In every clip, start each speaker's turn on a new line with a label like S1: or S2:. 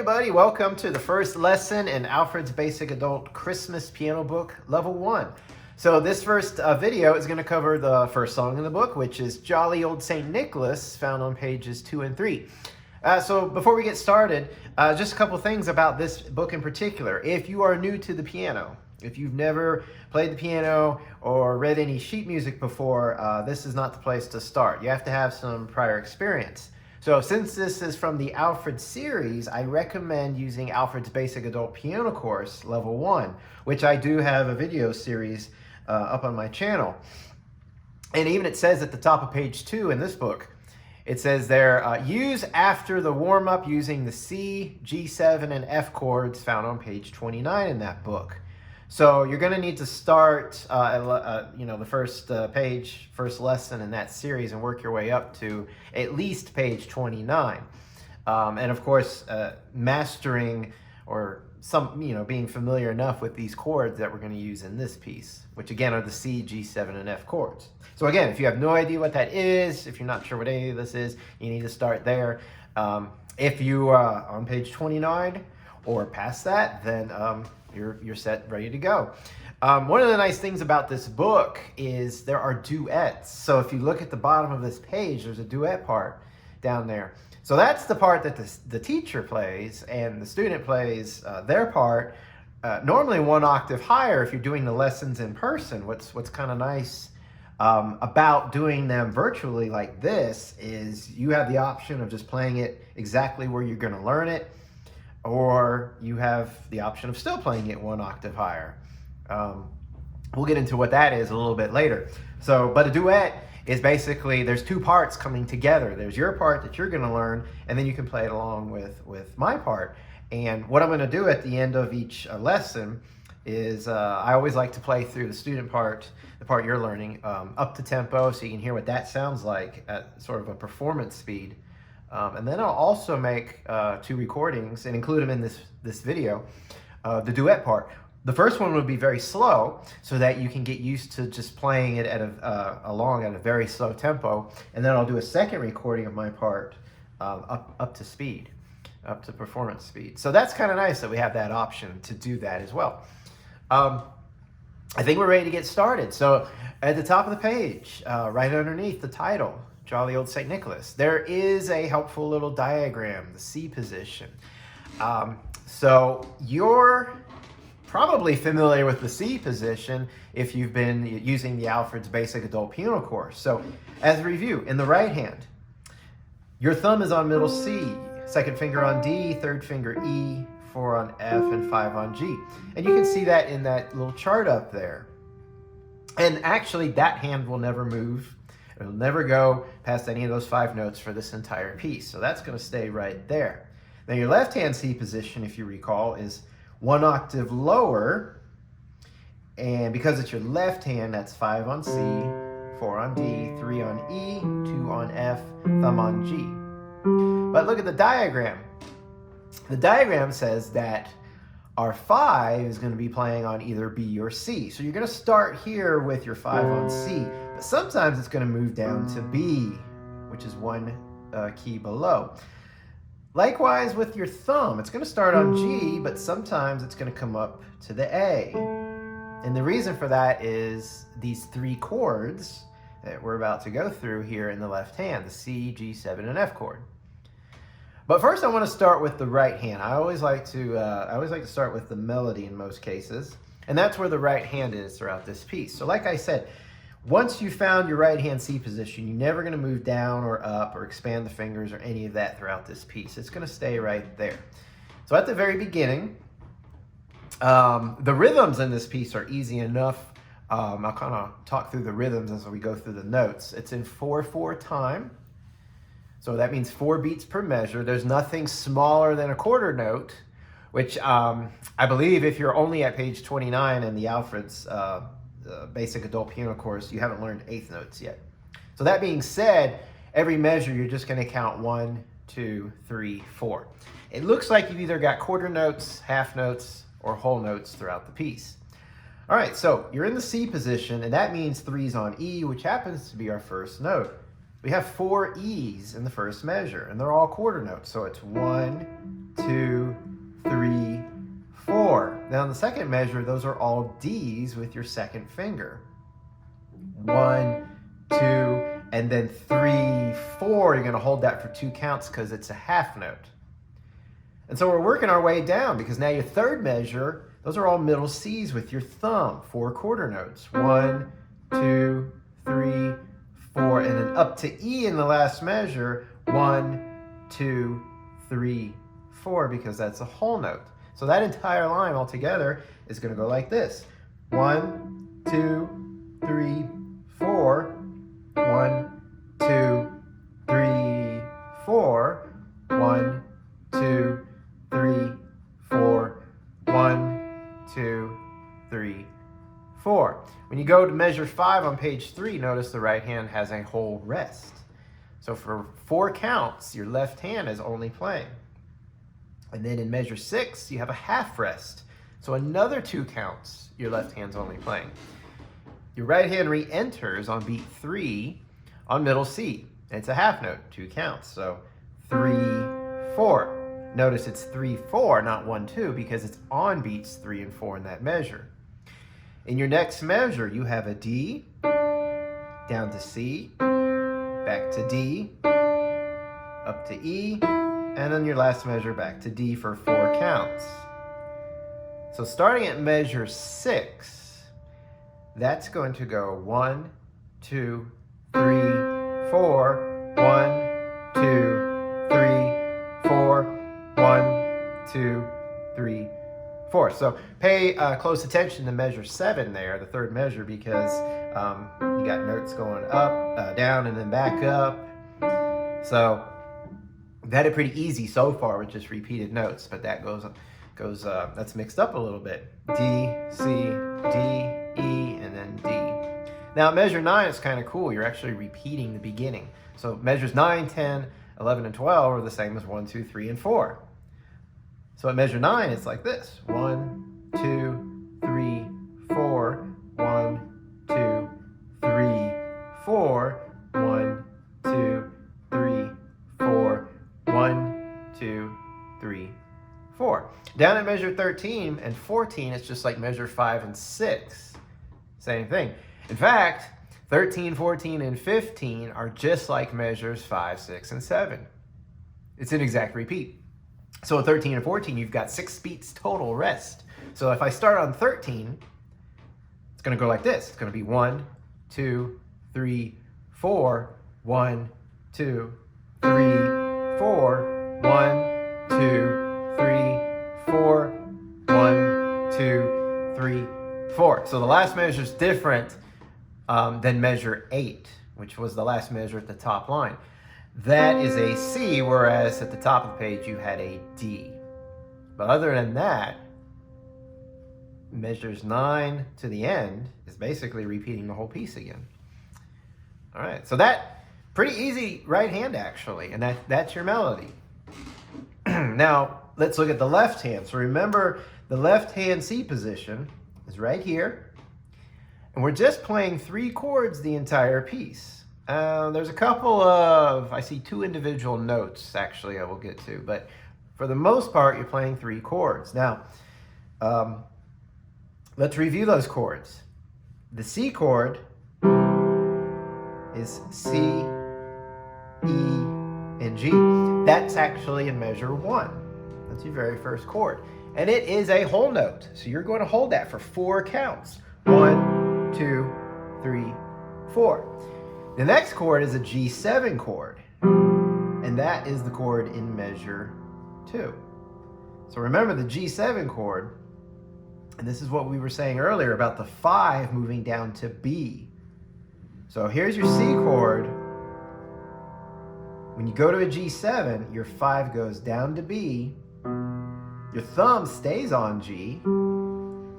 S1: everybody, welcome to the first lesson in Alfred's Basic Adult Christmas Piano Book, Level 1. So this first video is going to cover the first song in the book, which is Jolly Old St. Nicholas, found on pages 2 and 3. So before we get started, just a couple things about this book in particular. If you are new to the piano, if you've never played the piano or read any sheet music before, this is not the place to start. You have to have some prior experience. So since this is from the Alfred series, I recommend using Alfred's Basic Adult Piano Course, Level 1, which I do have a video series up on my channel. And even it says at the top of page 2 in this book, it says there, use after the warm-up using the C, G7, and F chords found on page 29 in that book. So you're going to need to start, the first page, first lesson in that series and work your way up to at least page 29. And of course, mastering or being familiar enough with these chords that we're going to use in this piece, which again are the C, G7, and F chords. So again, if you have no idea what that is, if you're not sure what any of this is, you need to start there. If you are on page 29 or past that, then you're set, ready to go. One of the nice things about this book is there are duets. So if you look at the bottom of this page, there's a duet part down there. So that's the part that the teacher plays and the student plays their part, normally one octave higher if you're doing the lessons in person. What's kind of nice about doing them virtually like this is you have the option of just playing it exactly where you're going to learn it, or you have the option of still playing it one octave higher. We'll get into what that is a little bit later. But a duet is basically, there's two parts coming together. There's your part that you're gonna learn, and then you can play it along with my part. And what I'm gonna do at the end of each lesson is, I always like to play through the student part, the part you're learning, up to tempo, so you can hear what that sounds like at sort of a performance speed. And then I'll also make 2 recordings and include them in this video, the duet part. The first one would be very slow so that you can get used to just playing it at along at a very slow tempo. And then I'll do a second recording of my part up to speed, up to performance speed. So that's kind of nice that we have that option to do that as well. I think we're ready to get started. So at the top of the page, right underneath the title, Jolly Old St. Nicholas, there is a helpful little diagram, the C position. So you're probably familiar with the C position if you've been using the Alfred's Basic Adult Piano Course. So as a review, in the right hand, your thumb is on middle C, second finger on D, third finger E, 4 on F, and 5 on G. And you can see that in that little chart up there. And actually that hand will never move. It'll never go past any of those 5 notes for this entire piece. So that's going to stay right there. Now your left hand C position, if you recall, is 1 octave lower, and because it's your left hand, that's 5 on C, 4 on D, 3 on E, 2 on F, thumb on G. But look at the diagram. The diagram says that our 5 is going to be playing on either B or C. So you're going to start here with your 5 on C, but sometimes it's going to move down to B, which is 1 key below. Likewise with your thumb, it's going to start on G, but sometimes it's going to come up to the A. And the reason for that is these 3 chords that we're about to go through here in the left hand, the C, G7, and F chord. But first I want to start with the right hand. I always like to start with the melody in most cases, and that's where the right hand is throughout this piece. So like I said, once you found your right hand C position, you're never going to move down or up or expand the fingers or any of that throughout this piece. It's going to stay right there. So at the very beginning, the rhythms in this piece are easy enough. I'll kind of talk through the rhythms as we go through the notes. It's in 4/4 time. So that means 4 beats per measure. There's nothing smaller than a quarter note, which I believe if you're only at page 29 in the Alfred's Basic Adult Piano Course, you haven't learned 8th notes yet. So that being said, every measure you're just going to count 1, 2, 3, 4. It looks like you've either got quarter notes, half notes, or whole notes throughout the piece. All right, so you're in the C position, and that means 3's on E, which happens to be our first note. We have 4 E's in the first measure, and they're all quarter notes. So it's 1, 2, 3, 4. Now in the second measure, those are all D's with your second finger. 1, 2, and then 3, 4. You're going to hold that for 2 counts because it's a half note. And so we're working our way down because now your third measure, those are all middle C's with your thumb, 4 quarter notes. 1, 2, 3, 4, and then up to E in the last measure, 1, 2, 3, 4, because that's a whole note. So that entire line altogether is going to go like this. 1, 2, 3, 4. 1, 2, 3, 4. 1, 2, 3, 4. 1, 2, 3, 4. When you go to measure 5 on page 3, notice the right hand has a whole rest. So for 4 counts, your left hand is only playing. And then in measure 6, you have a half rest. So another 2 counts, your left hand's only playing. Your right hand re-enters on beat 3 on middle C. And it's a half note, 2 counts. So 3, 4. Notice it's 3, 4, not 1, 2, because it's on beats 3 and 4 in that measure. In your next measure, you have a D, down to C, back to D, up to E, and then your last measure back to D for 4 counts. So starting at measure 6, that's going to go 1, 2, 3, 4, 1, 2, 3, 4, 1, 2, 3, 4. So pay close attention to measure 7 there, the third measure, because you got notes going up, down, and then back up. So we've had it pretty easy so far with just repeated notes, but that that's mixed up a little bit. D, C, D, E, and then D. Now measure 9 is kind of cool. You're actually repeating the beginning. So measures 9, 10, 11, and 12 are the same as 1, 2, 3, and 4. So at measure 9, it's like this. 1, 2, 3, 4. 1, 2, 3, 4. 1, 2, 3, 4. 1, 2, 3, 4. Down at measure 13 and 14, it's just like measure 5 and 6. Same thing. In fact, 13, 14, and 15 are just like measures 5, 6, and 7. It's an exact repeat. So at 13 and 14, you've got 6 beats total rest. So if I start on 13, it's going to go like this. It's going to be 1, 2, 3, 4. 1, 2, 3, 4. 1, 2, 3, 4. 1, 2, 3, 4. So the last measure is different than measure 8, which was the last measure at the top line. That is a C, whereas at the top of the page you had a D. But other than that, measures 9 to the end is basically repeating the whole piece again. All right, so that pretty easy right hand actually, and that's your melody. Now let's look at the left hand. So remember, the left hand C position is right here, and we're just playing 3 chords the entire piece. There's a couple of, I see 2 individual notes actually I will get to, but for the most part you're playing 3 chords. Now, let's review those chords. The C chord is C, E, and G. That's actually in measure 1. That's your very first chord. And it is a whole note, so you're going to hold that for 4 counts. 1, 2, 3, 4. The next chord is a G7 chord, and that is the chord in measure 2. So remember the G7 chord, and this is what we were saying earlier about the 5 moving down to B. So here's your C chord. When you go to a G7, your 5 goes down to B, your thumb stays on G,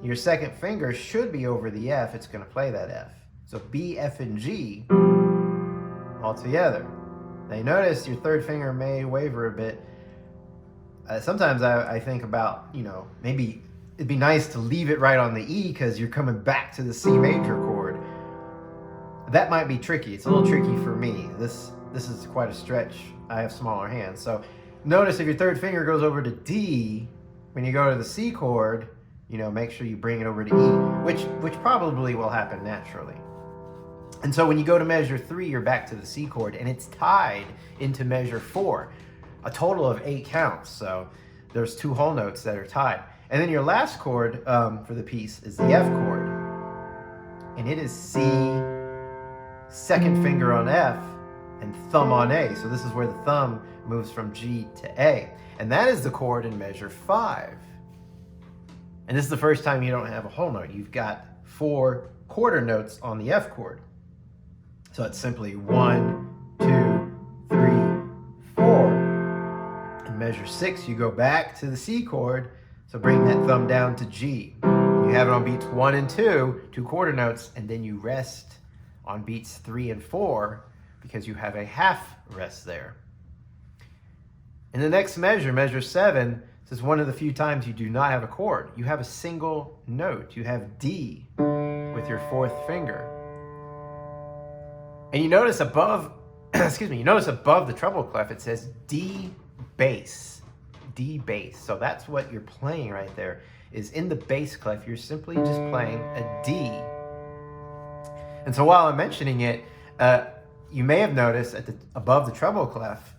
S1: your second finger should be over the F, it's going to play that F. So B, F, and G all together. Now you notice your third finger may waver a bit. Sometimes I think about, maybe it'd be nice to leave it right on the E because you're coming back to the C major chord. That might be tricky. It's a little tricky for me. This is quite a stretch. I have smaller hands. So Notice if your third finger goes over to D, when you go to the C chord, you know, make sure you bring it over to E, which probably will happen naturally. And so when you go to measure 3, you're back to the C chord, and it's tied into measure 4, a total of 8 counts. So there's 2 whole notes that are tied. And then your last chord for the piece is the F chord, and it is C, second finger on F, and thumb on A. So this is where the thumb moves from G to A. And that is the chord in measure 5. And this is the first time you don't have a whole note. You've got 4 quarter notes on the F chord. So it's simply 1, 2, 3, 4. In measure 6, you go back to the C chord. So bring that thumb down to G. You have it on beats 1 and 2, 2 quarter notes, and then you rest on beats 3 and 4 because you have a half rest there. In the next measure, measure 7, this is one of the few times you do not have a chord. You have a single note. You have D with your 4th finger. And you notice above, you notice above the treble clef, it says D bass. D bass. So that's what you're playing right there, is in the bass clef, you're simply just playing a D. And so while I'm mentioning it, you may have noticed above the treble clef,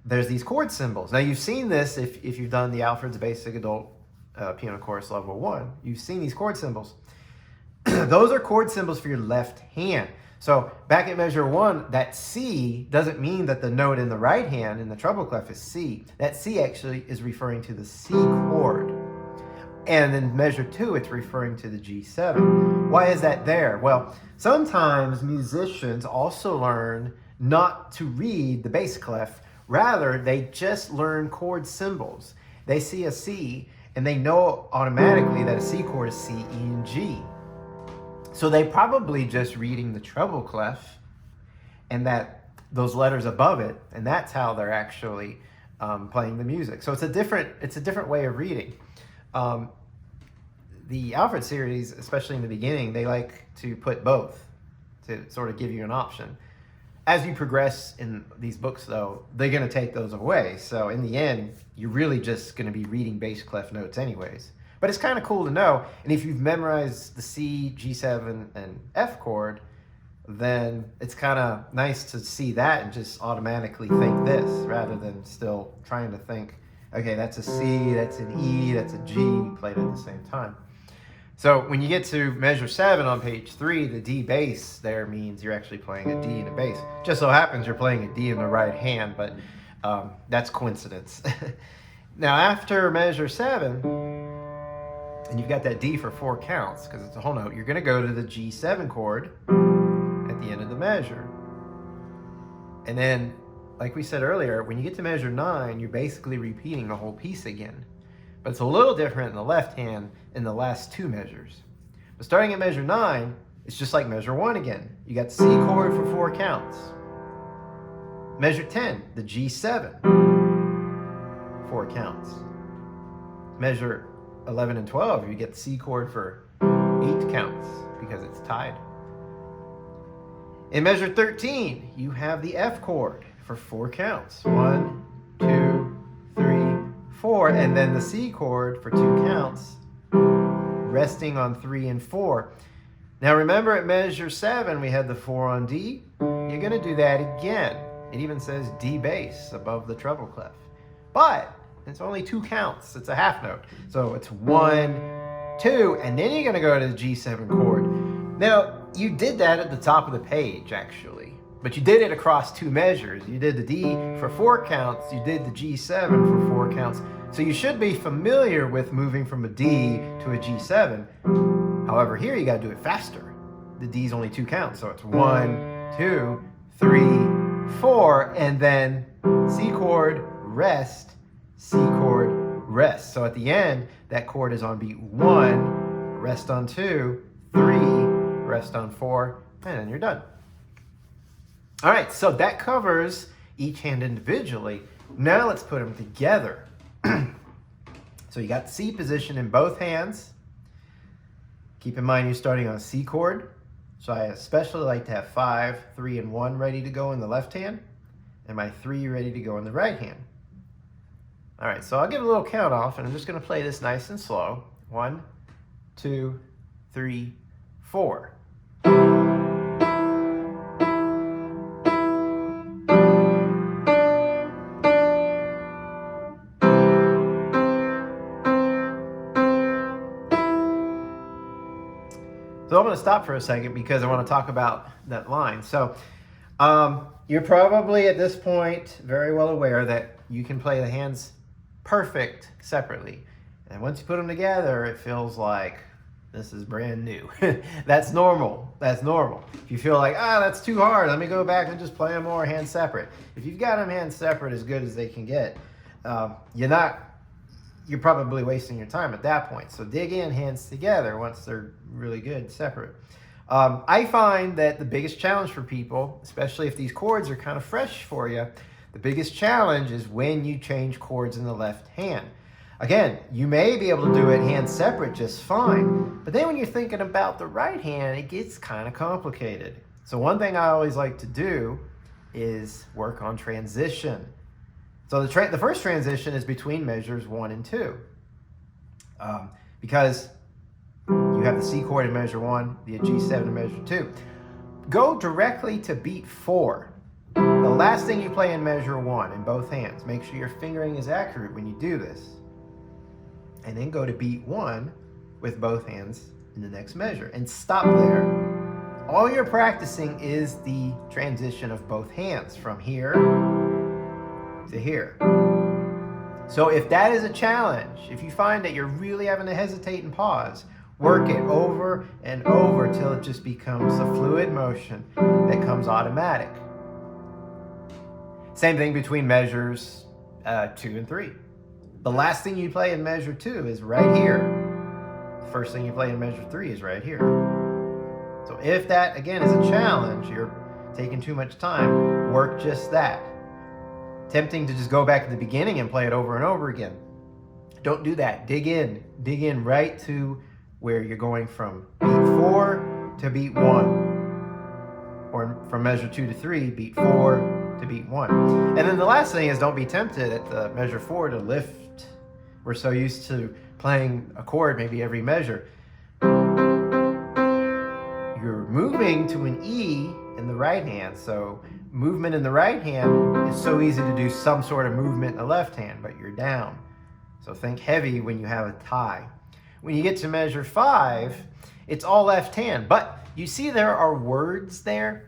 S1: there's these chord symbols. Now you've seen this if you've done the Alfred's Basic Adult Piano Course Level 1. You've seen these chord symbols. Those are chord symbols for your left hand. So back at measure 1, that C doesn't mean that the note in the right hand in the treble clef is C. That C actually is referring to the C chord. And in measure 2, it's referring to the G7. Why is that there? Well, sometimes musicians also learn not to read the bass clef. Rather, they just learn chord symbols. They see a C, and they know automatically that a C chord is C, E, and G. So they probably just reading the treble clef and those letters above it, and that's how they're actually playing the music. So it's a different way of reading. The Alfred series, especially in the beginning, they like to put both to sort of give you an option. As you progress in these books, though, they're going to take those away. So in the end, you're really just going to be reading bass clef notes anyways. But it's kind of cool to know. And if you've memorized the C, G7, and F chord, then it's kind of nice to see that and just automatically think this rather than still trying to think, okay, that's a C, that's an E, that's a G played at the same time. So when you get to measure 7 on page 3, the D bass there means you're actually playing a D and a bass. Just so happens you're playing a D in the right hand, but that's coincidence. Now after measure 7, and you've got that D for 4 counts because it's a whole note, you're going to go to the G7 chord at the end of the measure. And then, like we said earlier, when you get to measure 9, you're basically repeating the whole piece again. But it's a little different in the left hand in the last 2 measures. But starting at measure 9, it's just like measure 1 again. You got C chord for 4 counts. Measure 10, the G7, 4 counts. Measure 11 and 12, you get the C chord for 8 counts because it's tied. In measure 13, you have the F chord for 4 counts. 1, 2, 3, 4, and then the C chord for 2 counts, resting on 3 and 4. Now remember at measure 7, we had the 4 on D. You're going to do that again. It even says D bass above the treble clef. But it's only 2 counts. It's a half note. So it's 1, 2, and then you're going to go to the G7 chord. Now, you did that at the top of the page, actually. But you did it across 2 measures. You did the D for 4 counts. You did the G7 for 4 counts. So you should be familiar with moving from a D to a G7. However, here you got to do it faster. The D is only 2 counts. So it's 1, 2, 3, 4, and then C chord, rest, C chord, rest. So at the end, that chord is on beat 1, rest on 2, 3, rest on 4, and then you're done. All right, so that covers each hand individually. Now let's put them together. So you got the C position in both hands. Keep in mind you're starting on a C chord. So I especially like to have 5, 3, and 1 ready to go in the left hand, and my 3 ready to go in the right hand. All right, so I'll give a little count off, and I'm just going to play this nice and slow. 1, 2, 3, 4. So I'm going to stop for a second because I want to talk about that line. So you're probably at this point very well aware that you can play the hands perfect separately. And once you put them together, it feels like this is brand new. That's normal. That's normal. If you feel like, that's too hard, let me go back and just play them more hands separate. If you've got them hands separate as good as they can get, you're probably wasting your time at that point. So dig in hands together once they're really good separate. I find that the biggest challenge for people, especially if these chords are kind of fresh for you, the biggest challenge is when you change chords in the left hand. Again, you may be able to do it hands separate just fine, but then when you're thinking about the right hand, it gets kind of complicated. So one thing I always like to do is work on transition. So the first transition is between measures 1 and 2. Because you have the C chord in measure 1, the G7 in measure 2. Go directly to beat 4. The last thing you play in measure 1 in both hands. Make sure your fingering is accurate when you do this. And then go to beat 1 with both hands in the next measure. And stop there. All you're practicing is the transition of both hands from here to here. So if that is a challenge, if you find that you're really having to hesitate and pause, work it over and over till it just becomes a fluid motion that comes automatic. Same thing between measures 2 and 3. The last thing you play in measure 2 is right here. The first thing you play in measure 3 is right here. So if that, again, is a challenge, you're taking too much time, work just that. Tempting to just go back to the beginning and play it over and over again. Don't do that. Dig in right to where you're going from beat 4 to beat 1. Or from measure 2 to 3, beat 4 to beat 1. And then the last thing is don't be tempted at the measure 4 to lift. We're so used to playing a chord maybe every measure. You're moving to an E in the right hand, so movement in the right hand is so easy to do some sort of movement in the left hand, but you're down. So think heavy when you have a tie. When you get to measure 5, it's all left hand, but you see there are words there.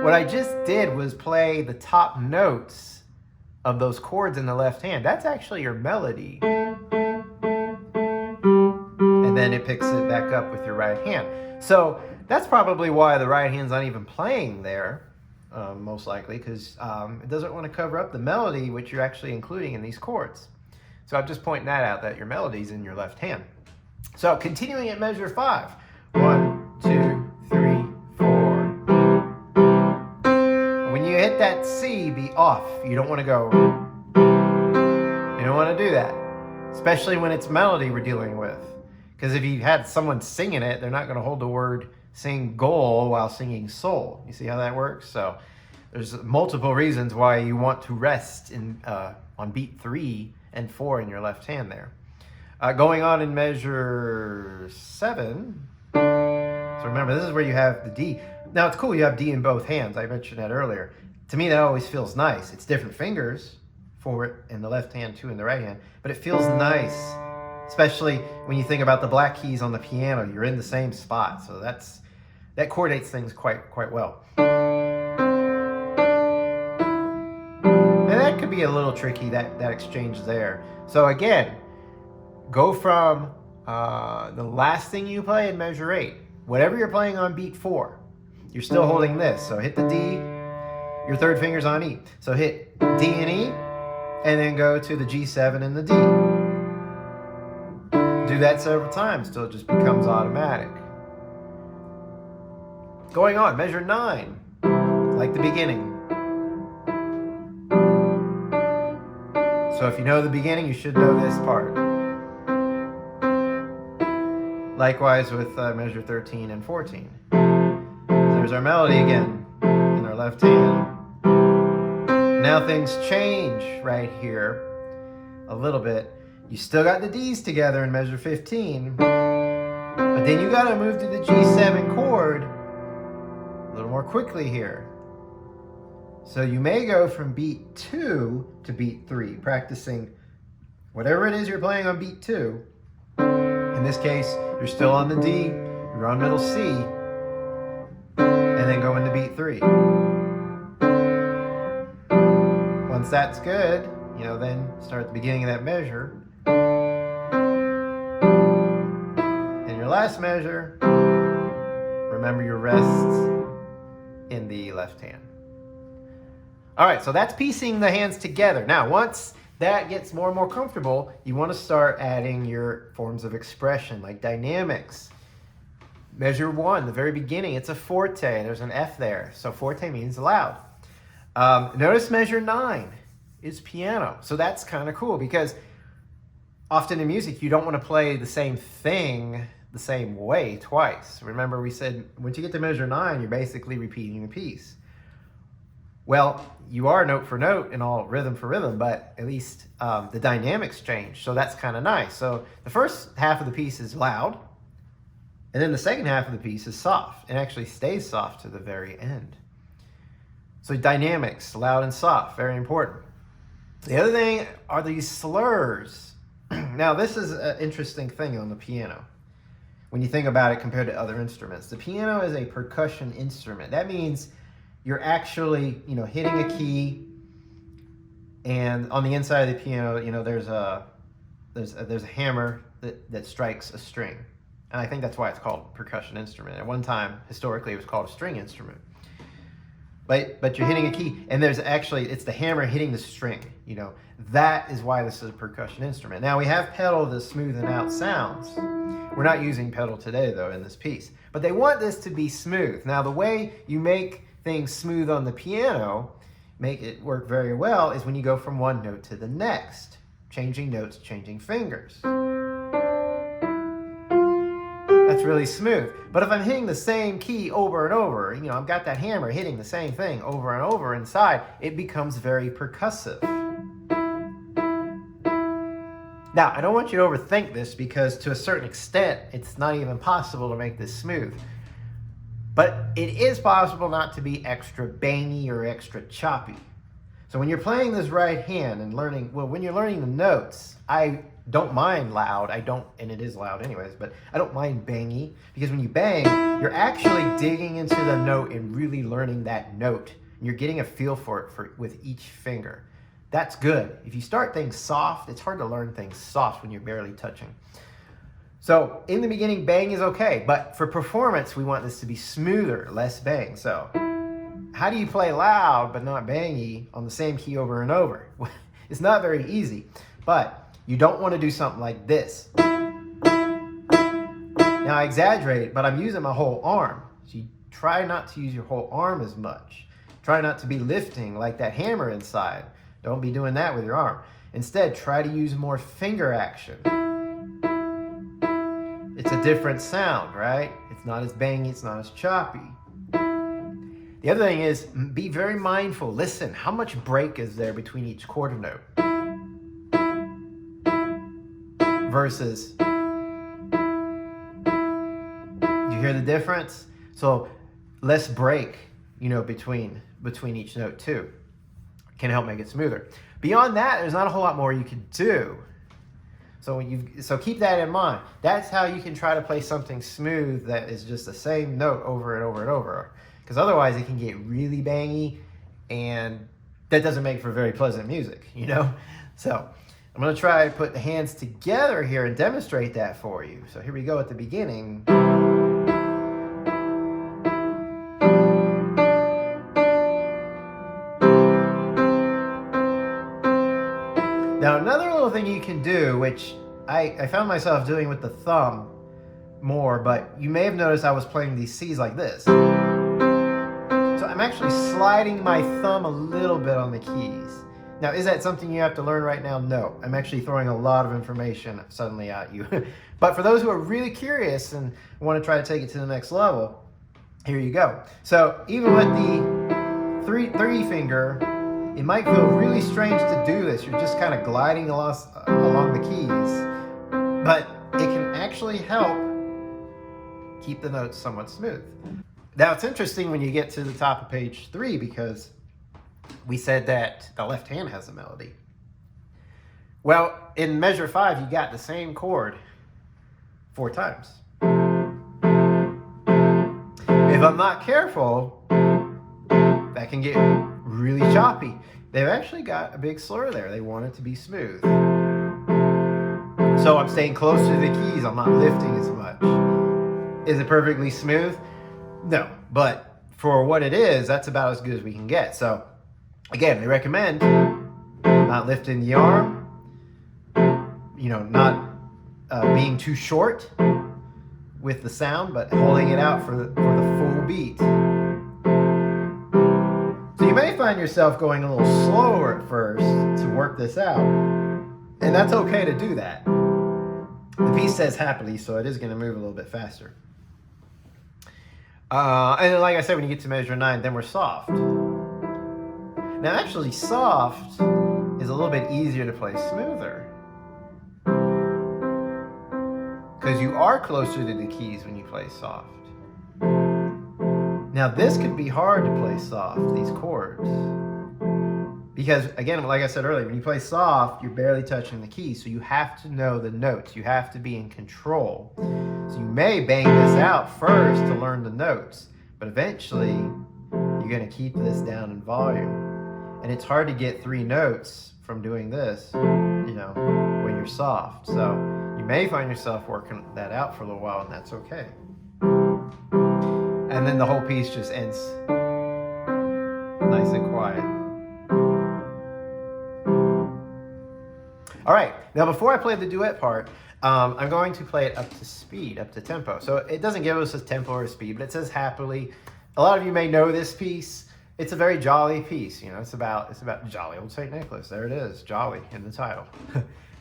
S1: What I just did was play the top notes of those chords in the left hand. That's actually your melody. And then it picks it back up with your right hand. So that's probably why the right hand's not even playing there, most likely, because it doesn't want to cover up the melody, which you're actually including in these chords. So I'm just pointing that out, that your melody's in your left hand. So continuing at measure 5. 1, 2, 3, 4. When you hit that C, be off. You don't want to go. You don't want to do that, especially when it's melody we're dealing with. Because if you had someone singing it, they're not going to hold the word sing goal while singing soul. You see how that works? So there's multiple reasons why you want to rest on beat 3 and 4 in your left hand there. Going on in measure 7. So remember, this is where you have the D. Now it's cool you have D in both hands. I mentioned that earlier. To me, that always feels nice. It's different fingers, 4 in the left hand, 2 in the right hand, but it feels nice. Especially when you think about the black keys on the piano, you're in the same spot. So that coordinates things quite well. And that could be a little tricky, that exchange there. So again, go from the last thing you play in measure 8. Whatever you're playing on beat 4, you're still holding this. So hit the D, your third finger's on E. So hit D and E, and then go to the G7 and the D. Do that several times till it just becomes automatic. Going on, measure 9, like the beginning. So if you know the beginning, you should know this part. Likewise with measure 13 and 14. There's our melody again in our left hand. now things change right here a little bit. You still got the D's together in measure 15, but then you got to move to the G7 chord a little more quickly here. So you may go from beat 2 to beat 3, practicing whatever it is you're playing on beat 2. In this case, you're still on the D, you're on middle C, and then go into beat 3. Once that's good, then start at the beginning of that measure. And your last measure, remember your rests in the left hand. All right, so that's piecing the hands together. Now, once that gets more and more comfortable, you want to start adding your forms of expression, like dynamics. Measure 1, the very beginning, it's a forte. There's an F there, so forte means loud. Notice measure 9 is piano. So that's kind of cool because often in music, you don't want to play the same thing the same way twice. Remember, we said once you get to measure 9, you're basically repeating the piece. Well, you are note for note and all rhythm for rhythm, but at least the dynamics change. So that's kind of nice. So the first half of the piece is loud, and then the second half of the piece is soft. It actually stays soft to the very end. So dynamics, loud and soft, very important. The other thing are these slurs. Now, this is an interesting thing on the piano. When you think about it compared to other instruments, the piano is a percussion instrument. That means you're actually, hitting a key, and on the inside of the piano, there's a hammer that strikes a string. And I think that's why it's called a percussion instrument. At one time, historically, it was called a string instrument. But you're hitting a key, and it's the hammer hitting the string. That is why this is a percussion instrument. Now, we have pedal to smoothen out sounds. We're not using pedal today, though, in this piece. But they want this to be smooth. Now, the way you make things smooth on the piano, make it work very well, is when you go from one note to the next. Changing notes, changing fingers. That's really smooth. But if I'm hitting the same key over and over, I've got that hammer hitting the same thing over and over inside, it becomes very percussive. Now, I don't want you to overthink this because to a certain extent, it's not even possible to make this smooth. But it is possible not to be extra bangy or extra choppy. So when you're playing this right hand and when you're learning the notes, I don't mind loud. And it is loud anyways, but I don't mind bangy because when you bang, you're actually digging into the note and really learning that note. And you're getting a feel for it with each finger. That's good. If you start things soft, it's hard to learn things soft when you're barely touching. So in the beginning, bang is okay, but for performance, we want this to be smoother, less bang. So how do you play loud but not bangy on the same key over and over? It's not very easy, but you don't want to do something like this. Now I exaggerate, but I'm using my whole arm. So you try not to use your whole arm as much. Try not to be lifting like that hammer inside. Don't be doing that with your arm. Instead, try to use more finger action. It's a different sound, right? It's not as bangy, it's not as choppy. The other thing is, be very mindful. Listen, how much break is there between each quarter note? Versus, do you hear the difference? So less break, between each note too. Can help make it smoother. Beyond that, there's not a whole lot more you can do. So keep that in mind. That's how you can try to play something smooth that is just the same note over and over and over. Because otherwise it can get really bangy, and that doesn't make for very pleasant music, So I'm going to try to put the hands together here and demonstrate that for you. So here we go at the beginning. Now, another little thing you can do, which I found myself doing with the thumb more, but you may have noticed I was playing these C's like this. So I'm actually sliding my thumb a little bit on the keys. Now, is that something you have to learn right now? No. I'm actually throwing a lot of information suddenly at you. But for those who are really curious and want to try to take it to the next level, here you go. So even with the three finger, it might feel really strange to do this. You're just kind of gliding along the keys, but it can actually help keep the notes somewhat smooth. Now it's interesting when you get to the top of page 3 because we said that the left hand has a melody. Well, in measure 5, you got the same chord 4 times. If I'm not careful, that can get really choppy. They've actually got a big slur there. They want it to be smooth. So I'm staying closer to the keys. I'm not lifting as much. Is it perfectly smooth? No, but for what it is, that's about as good as we can get. So again, they recommend not lifting the arm, not being too short with the sound, but holding it out for the full beat. So you may find yourself going a little slower at first to work this out, and that's okay to do that. The piece says happily, so it is going to move a little bit faster. And then, like I said, when you get to measure 9, then we're soft. Now, actually, soft is a little bit easier to play smoother, because you are closer to the keys when you play soft. Now, this could be hard to play soft, these chords, because, again, like I said earlier, when you play soft, you're barely touching the keys, so you have to know the notes. You have to be in control. So you may bang this out first to learn the notes, but eventually you're going to keep this down in volume. And it's hard to get 3 notes from doing this, when you're soft. So you may find yourself working that out for a little while, and that's okay. And then the whole piece just ends nice and quiet. All right, now before I play the duet part, I'm going to play it up to speed, up to tempo. So it doesn't give us a tempo or a speed, but it says happily. A lot of you may know this piece. It's a very jolly piece. It's about jolly old St. Nicholas. There it is, jolly in the title.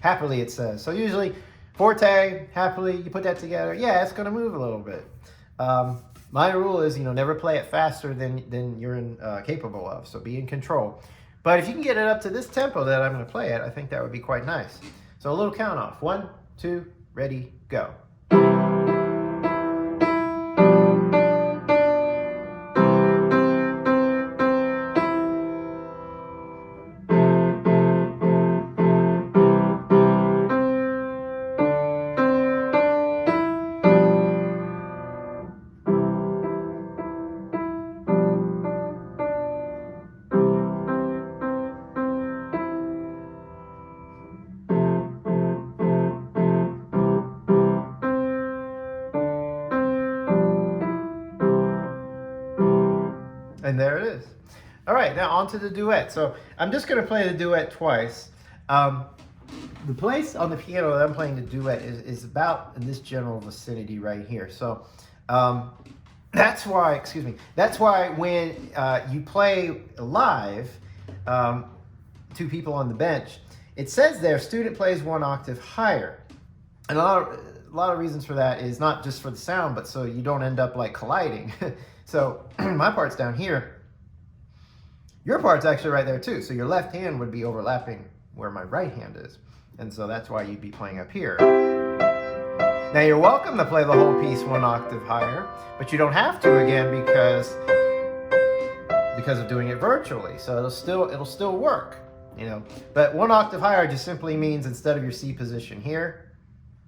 S1: Happily, it says. So usually, forte, happily, you put that together. Yeah, it's going to move a little bit. My rule is, never play it faster than you're capable of. So be in control. But if you can get it up to this tempo that I'm going to play it, I think that would be quite nice. So a little count off. 1, 2, ready, go. And there it is. All right, now on to the duet. So I'm just going to play the duet twice. The place on the piano that I'm playing the duet is about in this general vicinity right here. So that's why when you play live, 2 people on the bench, it says there, student plays 1 octave higher. And a lot of reasons for that is not just for the sound, but so you don't end up like colliding. So my part's down here. Your part's actually right there too. So your left hand would be overlapping where my right hand is. And so that's why you'd be playing up here. Now you're welcome to play the whole piece 1 octave higher, but you don't have to again because of doing it virtually. So it'll still work, But 1 octave higher just simply means instead of your C position here,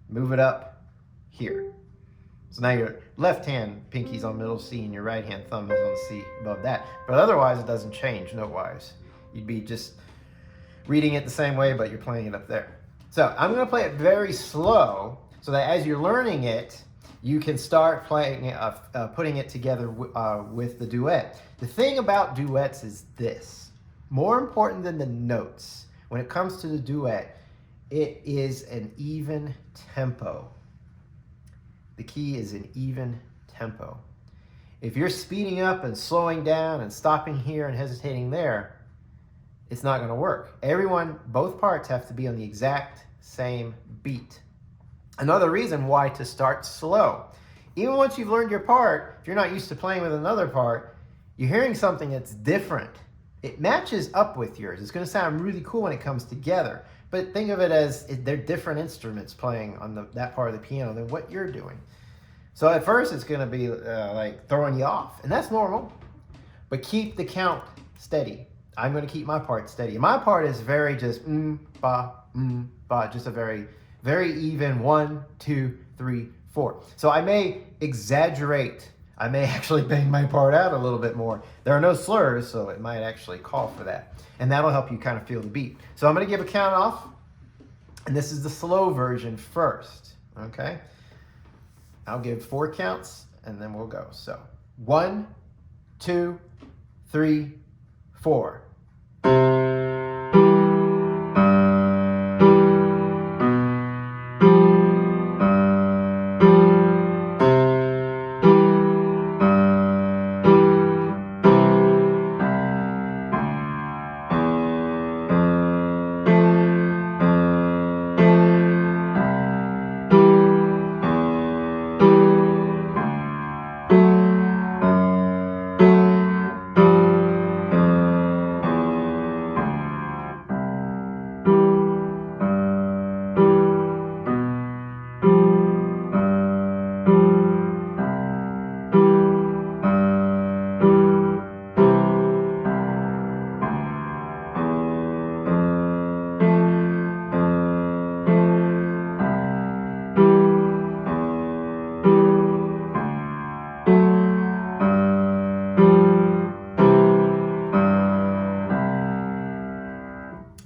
S1: move it up here. So now your left hand pinky's on middle C and your right hand thumb is on C above that. But otherwise it doesn't change note-wise. You'd be just reading it the same way, but you're playing it up there. So I'm going to play it very slow so that as you're learning it, you can start playing, putting it together with the duet. The thing about duets is this. More important than the notes, when it comes to the duet, it is an even tempo. The key is an even tempo. If you're speeding up and slowing down and stopping here and hesitating there, it's not going to work. Both parts have to be on the exact same beat. Another reason why to start slow. Even once you've learned your part, if you're not used to playing with another part, you're hearing something that's different. it matches up with yours. It's going to sound really cool when it comes together. But think of it as they're different instruments playing on that part of the piano than what you're doing. So at first it's going to be like throwing you off, and that's normal. But keep the count steady. I'm going to keep my part steady. My part is very just ba, just a very, very even 1, 2, 3, 4. So I may exaggerate. I may actually bang my part out a little bit more. There are no slurs, so it might actually call for that. And that'll help you kind of feel the beat. So I'm going to give a count off, and this is the slow version first, okay? I'll give 4 counts, and then we'll go. So 1, 2, 3, 4.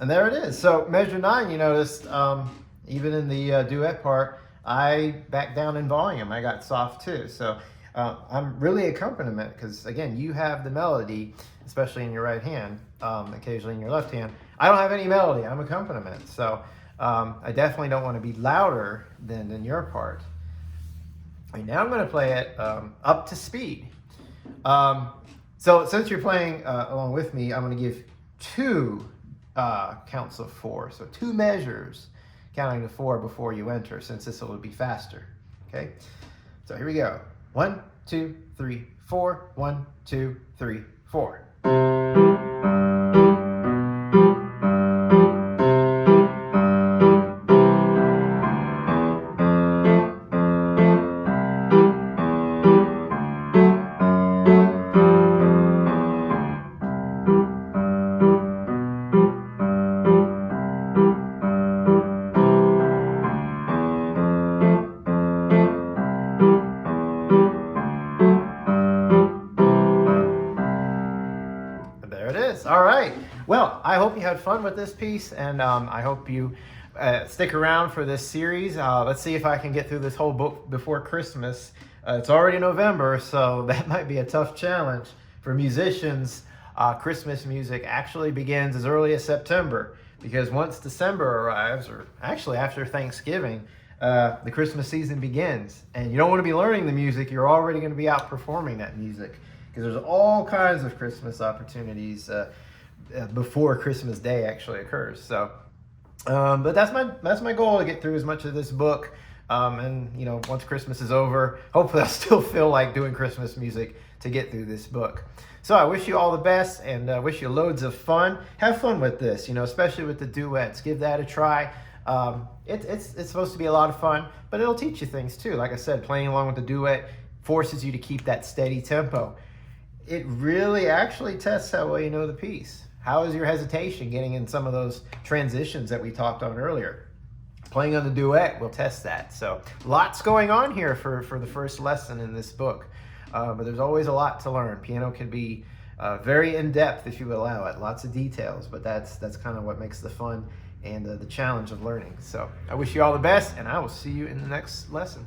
S1: And there it is. So measure 9, you noticed, even in the duet part, I backed down in volume. I got soft too. So I'm really accompaniment because, again, you have the melody, especially in your right hand, occasionally in your left hand. I don't have any melody. I'm accompaniment. So I definitely don't want to be louder than your part. Right, now I'm going to play it up to speed. So since you're playing along with me, I'm going to give 2 counts of 4. So 2 measures counting to 4 before you enter, since this will be faster. Okay, so here we go. 1, 2, 3, 4. 1, 2, 3, 4. All right. Well, I hope you had fun with this piece, and I hope you stick around for this series. Let's see if I can get through this whole book before Christmas. It's already November, so that might be a tough challenge for musicians. Christmas music actually begins as early as September, because once December arrives, or actually after Thanksgiving, the Christmas season begins. And you don't want to be learning the music. You're already going to be out performing that music, because there's all kinds of Christmas opportunities before Christmas Day actually occurs. So, but that's my goal, to get through as much of this book. And you know, once Christmas is over, hopefully I'll still feel like doing Christmas music to get through this book. So I wish you all the best, and wish you loads of fun. Have fun with this, you know, especially with the duets. Give that a try. It's supposed to be a lot of fun, but it'll teach you things too. Like I said, playing along with the duet forces you to keep that steady tempo. It really actually tests how well you know the piece. How is your hesitation getting in some of those transitions that we talked on earlier? Playing on the duet will test that. So lots going on here for the first lesson in this book. But there's always a lot to learn. Piano can be very in-depth if you allow it. Lots of details, but that's kind of what makes the fun and the challenge of learning. So I wish you all the best, and I will see you in the next lesson.